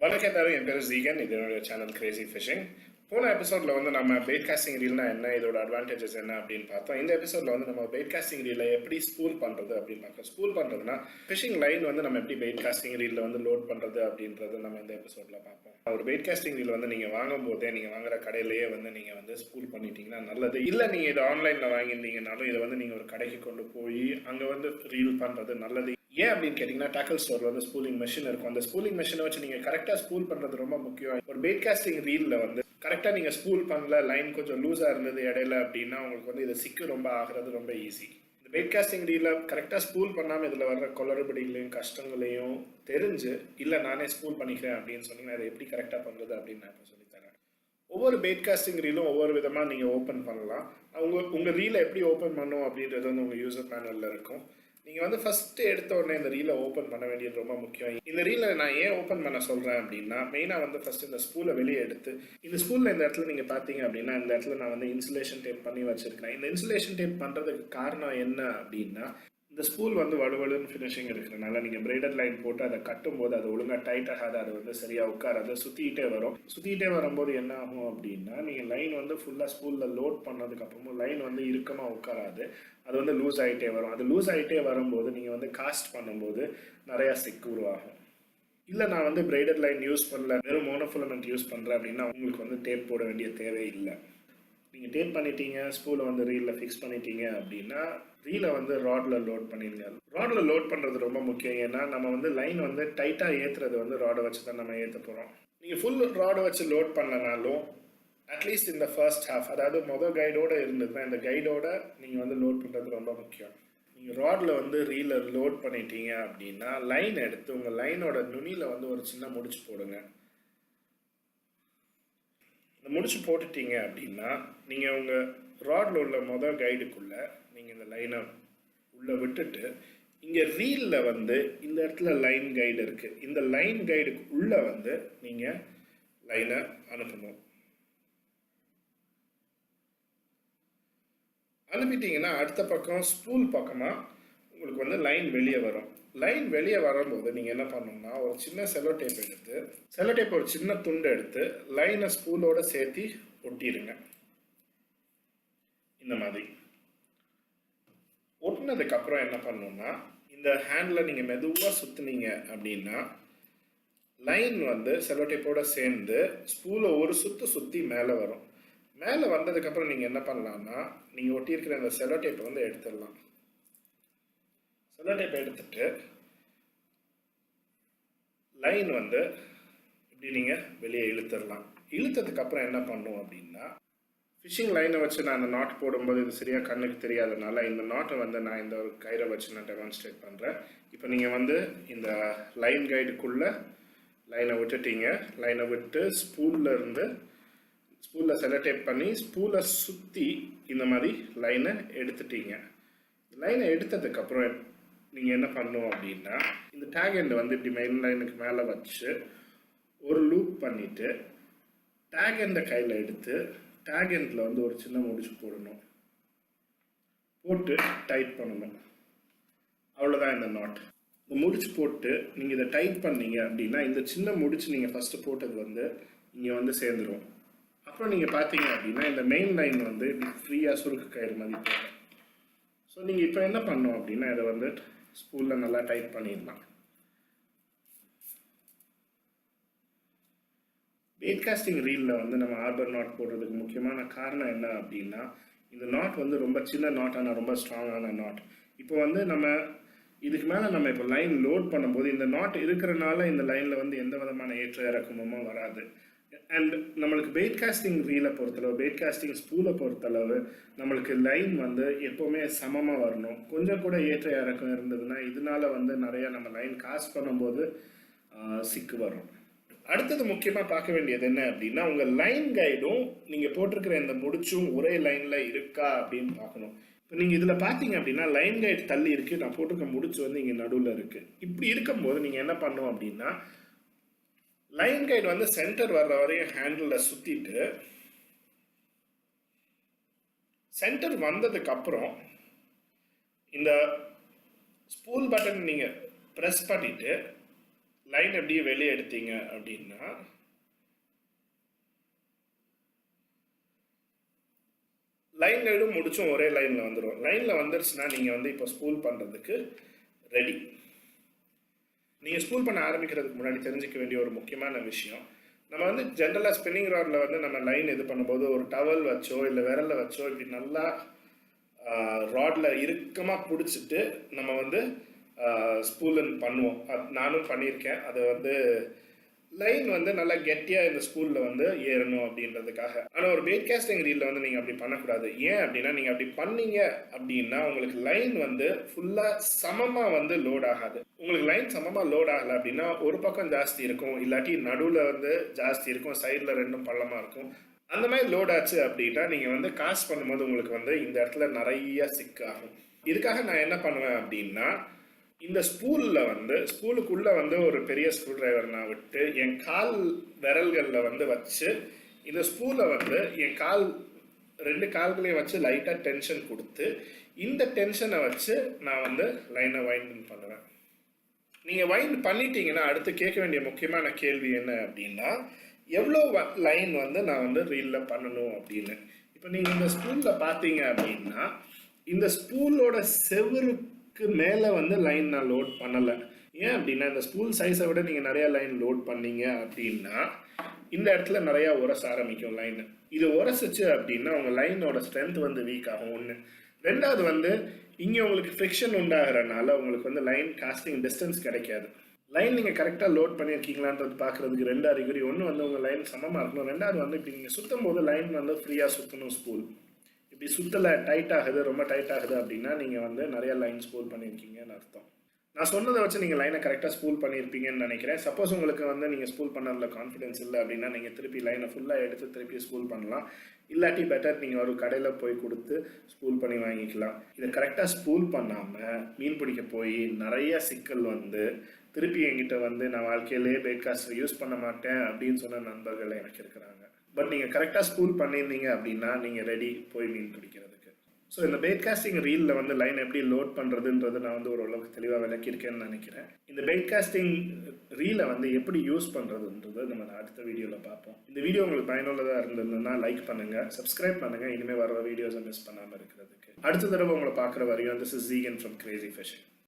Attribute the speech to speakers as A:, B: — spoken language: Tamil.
A: வணக்கம் எல்லாரும், என் பேர் ஜீகன். இது என்னுடைய சேனல் கிரேசி ஃபிஷிங். போன எபிசோட்ல வந்து நம்ம பெயிட் காஸ்டிங் ரீல்னா என்ன, இதோட அட்வான்டேஜஸ் என்ன அப்படின்னு பார்த்தோம். இந்த எபிசோட்ல வந்து நம்ம பெயிட் காஸ்டிங் ரீலை எப்படி ஸ்பூல் பண்றது அப்படின்னு பார்க்கணும். ஸ்பூல் பண்றதுன்னா ஃபிஷிங் லைன் வந்து நம்ம எப்படி பெயிட் காஸ்டிங் ரீல்ல வந்து லோட் பண்றது அப்படின்றது நம்ம இந்த எபிசோட்ல பார்ப்போம். ஒரு பெயிட் காஸ்டிங் ரீல் வந்து நீங்க வாங்கும் போதே நீங்க வாங்குற கடையிலேயே வந்து நீங்க வந்து ஸ்பூல் பண்ணிட்டீங்கன்னா நல்லது. இல்ல நீங்க இதை ஆன்லைன்ல வாங்கியிருந்தீங்கன்னாலும் இதை வந்து நீங்க ஒரு கடைக்கு கொண்டு போய் அங்க வந்து ரீல் பண்றது நல்லது. ஏன் அப்படின்னு கேட்டீங்கன்னா, டாக்கல் ஸ்டோர்ல வந்து ஸ்பூலிங் மெஷின் இருக்கும். அந்த ஸ்பூலிங் மெஷினை வச்சு நீங்க கரெக்டா ஸ்பூல் பண்றது ரொம்ப முக்கியம். ஒரு பெயிட் காஸ்டிங் ரீல்ல வந்து கரெக்டா நீங்க ஸ்பூல் பண்ணல, லைன் கொஞ்சம் லூஸா இருந்தது இடையில அப்படின்னா உங்களுக்கு வந்து இது சிக்கு ரொம்ப ஆகிறது ரொம்ப ஈஸி. இந்த பெயிட் காஸ்டிங் ரீல்ல கரெக்டா ஸ்பூல் பண்ணாம இதுல வர்ற குளறுபடிகளையும் கஷ்டங்களையும் தெரிஞ்சு இல்ல நானே ஸ்பூல் பண்ணிக்கிறேன் அப்படின்னு சொன்னீங்கன்னா அதை எப்படி கரெக்டா பண்றது அப்படின்னு நான் இப்போ சொல்லித்தரேன். ஒவ்வொரு பெயிட் காஸ்டிங் ரீலும் ஒவ்வொரு விதமா நீங்க ஓப்பன் பண்ணலாம். உங்க ரீலை எப்படி ஓப்பன் பண்ணும் அப்படின்றது வந்து உங்க யூசர் பேனல்ல இருக்கும். நீங்க வந்து ஃபர்ஸ்ட் எடுத்த உடனே இந்த ரீலை ஓப்பன் பண்ண வேண்டியது ரொம்ப முக்கியம். இந்த ரீலை நான் ஏன் ஓப்பன் பண்ண சொல்றேன் அப்படின்னா, மெயினா வந்து ஃபர்ஸ்ட் இந்த ஸ்பூலை வெளியே எடுத்து, இந்த ஸ்பூல்ல இந்த இடத்துல நீங்க பாத்தீங்க அப்படின்னா இந்த இடத்துல நான் வந்து இன்சுலேஷன் டேப் பண்ணி வச்சிருக்கேன். இந்த இன்சுலேஷன் டேப் பண்றதுக்கு காரணம் என்ன அப்படின்னா, இந்த ஸ்பூல் வந்து வலுவலுன்னு ஃபினிஷிங் இருக்கிறதுனால நீங்கள் பிரைடல் லைன் போட்டு அதை கட்டும் போது அது ஒழுங்காக டைட் ஆகாது, அது வந்து சரியாக உட்காராது, சுற்றிக்கிட்டே வரும். சுற்றிக்கிட்டே வரும்போது என்ன ஆகும் அப்படின்னா, நீங்கள் லைன் வந்து ஃபுல்லாக ஸ்பூலில் லோட் பண்ணதுக்கு அப்புறமும் லைன் வந்து இறுக்கமாக உட்காராது, அது வந்து லூஸ் ஆகிட்டே வரும். அது லூஸ் ஆகிட்டே வரும்போது நீங்கள் வந்து காஸ்ட் பண்ணும்போது நிறையா சிக்கு உருவாகும். இல்லை நான் வந்து பிரைடல் லைன் யூஸ் பண்ணல, வெறும் மோனோஃபிலமெண்ட் யூஸ் பண்ணுறேன் அப்படின்னா உங்களுக்கு வந்து டேப் போட வேண்டிய தேவை இல்லை. நீங்கள் டேப் பண்ணிட்டீங்க, ஸ்பூலை வந்து ரீலில் ஃபிக்ஸ் பண்ணிட்டீங்க அப்படின்னா ரீலை வந்து ராடில் லோட் பண்ணிடுங்க. ராடில் லோட் பண்ணுறது ரொம்ப முக்கியம். ஏன்னா நம்ம வந்து லைன் வந்து டைட்டாக ஏற்றுறது வந்து ராடை வச்சு தான் நம்ம ஏற்ற போகிறோம். நீங்கள் ஃபுல் ராடை வச்சு லோட் பண்ணனாலும் அட்லீஸ்ட் இந்த ஃபர்ஸ்ட் ஹாஃப், அதாவது மொதல் கைடோடு இருந்ததுன்னா இந்த கைடோட நீங்கள் வந்து லோட் பண்ணுறது ரொம்ப முக்கியம். நீங்கள் ராடில் வந்து ரீலை லோட் பண்ணிட்டீங்க அப்படின்னா லைன் எடுத்து உங்கள் லைனோட நுனியில் வந்து ஒரு சின்ன முடிச்சு போடுங்க. இந்த முடிச்சு போட்டுட்டீங்க அப்படின்னா நீங்கள் உங்கள் ராடில் உள்ள மொதல் கைடுக்குள்ளே நீங்கள் இந்த லைனை உள்ளே விட்டுட்டு இங்கே ரீலில் வந்து இந்த இடத்துல லைன் கைடு இருக்குது, இந்த லைன் கைடுக்கு உள்ளே வந்து நீங்கள் லைனை அனுப்பணும். அனுப்பிட்டீங்கன்னா அடுத்த பக்கம் ஸ்பூல் பக்கமாக உங்களுக்கு வந்து லைன் வெளியே வரும். லைன் வெளியே வரும்போது நீங்கள் என்ன பண்ணணும்னா ஒரு சின்ன செல்லோ டேப் ஒரு சின்ன துண்டு எடுத்து லைனை ஸ்பூலோட சேர்த்து ஒட்டிடுங்க. இந்த மாதிரி ஒட்டினதுக்கு அப்புறம் என்ன பண்ணணும்னா இந்த ஹேண்டில் நீங்கள் மெதுவாக சுற்றுனீங்க அப்படின்னா லைன் வந்து செல்லோ டேப்போட சேர்ந்து ஸ்பூலை ஒரு சுற்றி மேலே வரும். மேலே வந்ததுக்கப்புறம் நீங்கள் என்ன பண்ணலாம்னா நீங்கள் ஒட்டியிருக்கிற இந்த செல்லோ டேப்பை வந்து எடுத்துடலாம். செல்லோ டேப்பை எடுத்துட்டு லைன் வந்து இப்படி நீங்கள் வெளியே இழுத்துடலாம். இழுத்ததுக்கு அப்புறம் என்ன பண்ணும் அப்படின்னா, ஃபிஷிங் லைனை வச்சு நான் அந்த நாட் போடும்போது இது சரியாக கண்ணுக்கு தெரியாதனால இந்த நாட்டை வந்து நான் இந்த ஒரு கயிறை வச்சு நான் டெமான்ஸ்ட்ரேட் பண்ணுறேன். இப்போ நீங்கள் வந்து இந்த லைன் கைடுக்குள்ளே லைனை விட்டுட்டீங்க. லைனை விட்டு ஸ்பூலில் செலக்டேட் பண்ணி ஸ்பூலை சுற்றி இந்த மாதிரி லைனை எடுத்துட்டீங்க. லைனை எடுத்ததுக்கப்புறம் நீங்கள் என்ன பண்ணணும் அப்படின்னா இந்த டேக் எண்டை வந்து இப்படி மெயின் லைனுக்கு மேலே வச்சு ஒரு லூப் பண்ணிவிட்டு டேக் எண்டை கையில் எடுத்து டேக் எண்டில் வந்து ஒரு சின்ன முடிச்சு போடணும், போட்டு டைட் பண்ணணும். அவ்வளோதான் இந்த நாட். இந்த முடிச்சு போட்டு நீங்கள் இதை டைட் பண்ணீங்க அப்படின்னா இந்த சின்ன முடிச்சு நீங்கள் ஃபஸ்ட்டு போட்டது வந்து இங்கே வந்து சேர்ந்துடும். அப்புறம் நீங்கள் பார்த்தீங்க அப்படின்னா இந்த மெயின் லைன் வந்து இப்படி ஃப்ரீயாக சுருக்கு கயிறு மாதிரி போகும். ஸோ நீங்கள் இப்போ என்ன பண்ணணும் அப்படின்னா இதை வந்து ஸ்பூலில் நல்லா டைட் பண்ணிடலாம். பெயிட் காஸ்டிங் ரீலில் வந்து நம்ம ஆர்பர் நாட் போடுறதுக்கு முக்கியமான காரணம் என்ன அப்படின்னா இந்த நாட் வந்து ரொம்ப சின்ன நாட் ஆனால் ரொம்ப ஸ்ட்ராங்கான நாட். இப்போ வந்து நம்ம இதுக்கு மேலே நம்ம இப்போ லைன் லோட் பண்ணும்போது இந்த நாட் இருக்கிறனால இந்த லைனில் வந்து எந்த விதமான ஏற்ற இறக்கமுமோ வராது. அண்ட் நம்மளுக்கு பெயிட் காஸ்டிங் ரீலை பொறுத்தளவு, பெயிட் காஸ்டிங் ஸ்பூலை பொறுத்தளவு நம்மளுக்கு லைன் வந்து எப்போவுமே சமமாக வரணும். கொஞ்சம் கூட ஏற்ற இறக்கம் இருந்ததுன்னா இதனால வந்து நிறையா நம்ம லைன் காஸ்ட் பண்ணும்போது சிக்கு வரும். அடுத்தது முக்கியமாக பார்க்க வேண்டியது என்ன அப்படின்னா உங்கள் லைன் கைடும் நீங்கள் போட்டிருக்கிற இந்த முடிச்சும் ஒரே லைனில் இருக்கா அப்படின்னு பார்க்கணும். இப்போ நீங்கள் இதில் பார்த்தீங்க அப்படின்னா லைன் கைடு தள்ளி இருக்குது, நான் போட்டிருக்க முடிச்சு வந்து இங்கே நடுவில் இருக்குது. இப்படி இருக்கும்போது நீங்கள் என்ன பண்ணணும் அப்படின்னா லைன் கைடு வந்து சென்டர் வர்ற வரையும் ஹேண்டில் சுற்றிட்டு சென்டர் வந்ததுக்கு அப்புறம் இந்த ஸ்பூல் பட்டன் நீங்கள் ப்ரெஸ் பண்ணிட்டு லைன் எப்படி வெளியே எடுத்தீங்க அப்படின்னா லைன் எடும் முடிச்சும் ஒரே லைனில் வந்துடும். லைனில் வந்துருச்சுன்னா நீங்கள் வந்து இப்போ ஸ்பூல் பண்ணுறதுக்கு ரெடி. நீங்கள் ஸ்பூல் பண்ண ஆரம்பிக்கிறதுக்கு முன்னாடி தெரிஞ்சிக்க வேண்டிய ஒரு முக்கியமான விஷயம், நம்ம வந்து ஜென்ரலாக ஸ்பின்னிங் ராடில் வந்து நம்ம லைன் இது பண்ணும்போது ஒரு டவல் வச்சோ இல்லை விரலில் வச்சோ இப்படி நல்லா ராடில் இறுக்கமாக பிடிச்சிட்டு நம்ம வந்து ஸ்பூலன் பண்ணுவோம். நானும் பண்ணியிருக்கேன். அது வந்து லைன் வந்து நல்லா கெட்டியாக இந்த ஸ்பூலில் வந்து ஏறணும் அப்படின்றதுக்காக. ஆனால் ஒரு பெயிட் காஸ்டிங் ரீலில் வந்து நீங்கள் அப்படி பண்ணக்கூடாது. ஏன் அப்படின்னா நீங்கள் அப்படி பண்ணீங்க அப்படின்னா உங்களுக்கு லைன் வந்து ஃபுல்லாக சமமாக வந்து லோட் ஆகாது. உங்களுக்கு லைன் சமமாக லோட் ஆகலை அப்படின்னா ஒரு பக்கம் ஜாஸ்தி இருக்கும், இல்லாட்டி நடுவில் வந்து ஜாஸ்தி இருக்கும், சைடில் ரெண்டும் பள்ளமாக இருக்கும். அந்த மாதிரி லோட் ஆச்சு அப்படின்னா நீங்கள் வந்து காஸ்ட் பண்ணும்போது உங்களுக்கு வந்து இந்த இடத்துல நிறைய சிக்காகும். இதுக்காக நான் என்ன பண்ணுவேன் அப்படின்னா, இந்த ஸ்பூலில் வந்து ஸ்பூலுக்குள்ளே வந்து ஒரு பெரிய ஸ்க்ரூ டிரைவர் நான் விட்டு என் கால் விரல்களில் வந்து வச்சு இந்த ஸ்பூலை வந்து என் ரெண்டு கால்களையும் வச்சு லைட்டாக டென்ஷன் கொடுத்து இந்த டென்ஷனை வச்சு நான் வந்து லைனை வைண்ட் பண்ணுவேன். நீங்கள் வைண்ட் பண்ணிட்டீங்கன்னா அடுத்து கேட்க வேண்டிய முக்கியமான கேள்வி என்ன அப்படின்னா, எவ்வளோ லைன் வந்து நான் வந்து ரீலில் பண்ணணும் அப்படின்னு. இப்போ நீங்கள் இந்த ஸ்பூலில் பார்த்தீங்க அப்படின்னா இந்த ஸ்பூலோட செவருக்கு மேலே வந்து லைன் நான் லோட் பண்ணலை. ஏன் அப்படின்னா இந்த ஸ்பூல் சைஸை விட நீங்கள் நிறையா லைன் லோட் பண்ணீங்க அப்படின்னா இந்த இடத்துல நிறையா உரச ஆரம்பிக்கும் லைன். இது உரசிச்சு அப்படின்னா உங்கள் லைனோட ஸ்ட்ரென்த் வந்து வீக் ஆகும். ஒன்று. ரெண்டாவது வந்து இங்கே உங்களுக்கு ஃப்ரிக்ஷன் உண்டாகிறனால உங்களுக்கு வந்து லைன் காஸ்டிங் டிஸ்டன்ஸ் கிடைக்காது. லைன் நீங்கள் கரெக்டாக லோட் பண்ணியிருக்கீங்களான்றது பார்க்குறதுக்கு ரெண்டு அறிகுறி. ஒன்று வந்து உங்கள் லைன் சமமாக இருக்கணும். ரெண்டாவது வந்து இப்படி நீங்கள் சுற்றும் போது லைன் வந்து ஃப்ரீயாக சுற்றணும். ஸ்பூல் இப்படி சுற்றலை, டைட் ஆகுது, ரொம்ப டைட் ஆகுது அப்படின்னா நீங்கள் வந்து நிறைய லைன் ஸ்பூல் பண்ணியிருக்கீங்கன்னு அர்த்தம். நான் சொன்னதை வச்சு நீங்கள் லைனை கரெக்டாக ஸ்பூல் பண்ணியிருப்பீங்கன்னு நினைக்கிறேன். சப்போஸ் உங்களுக்கு வந்து நீங்கள் ஸ்பூல் பண்ணதில் கான்ஃபிடன்ஸ் இல்லை அப்படின்னா நீங்கள் திருப்பி லைனை ஃபுல்லாக எடுத்து திருப்பி ஸ்பூல் பண்ணலாம். இல்லாட்டி பெட்டர் நீங்கள் ஒரு கடையில் போய் கொடுத்து ஸ்பூல் பண்ணி வாங்கிக்கலாம். இதை கரெக்டாக ஸ்பூல் பண்ணாமல் மீன் பிடிக்க போய் நிறைய சிக்கல் வந்து திருப்பி என்கிட்ட வந்து நான் வாழ்க்கையிலே பெயிட் காஸ்டர் யூஸ் பண்ண மாட்டேன் அப்படின்னு சொன்ன நண்பர்கள் எனக்கு இருக்கிறாங்க. பட் நீங்கள் கரெக்டாக ஸ்பூல் பண்ணியிருந்தீங்க அப்படின்னா நீங்கள் ரெடி போய் மீன் பிடிக்கிறதுக்கு. ஸோ இந்த பெயிட் காஸ்டிங் ரீலில் வந்து லைன் எப்படி லோட் பண்ணுறதுன்றது நான் வந்து ஓரளவுக்கு தெளிவாக விளக்கியிருக்கேன்னு நினைக்கிறேன். இந்த பெயிட் காஸ்டிங் ரீலை வந்து எப்படி யூஸ் பண்ணுறதுன்றது நம்ம அடுத்த வீடியோவில் பார்ப்போம். இந்த வீடியோ உங்களுக்கு பயனுள்ளதாக இருந்ததுன்னா லைக் பண்ணுங்கள், சப்ஸ்கிரைப் பண்ணுங்கள், இனிமேல் வர வீடியோஸை மிஸ் பண்ணாமல் இருக்கிறதுக்கு. அடுத்த தடவை உங்களை பார்க்குற வரையும் this is Jeegan from crazy phishing.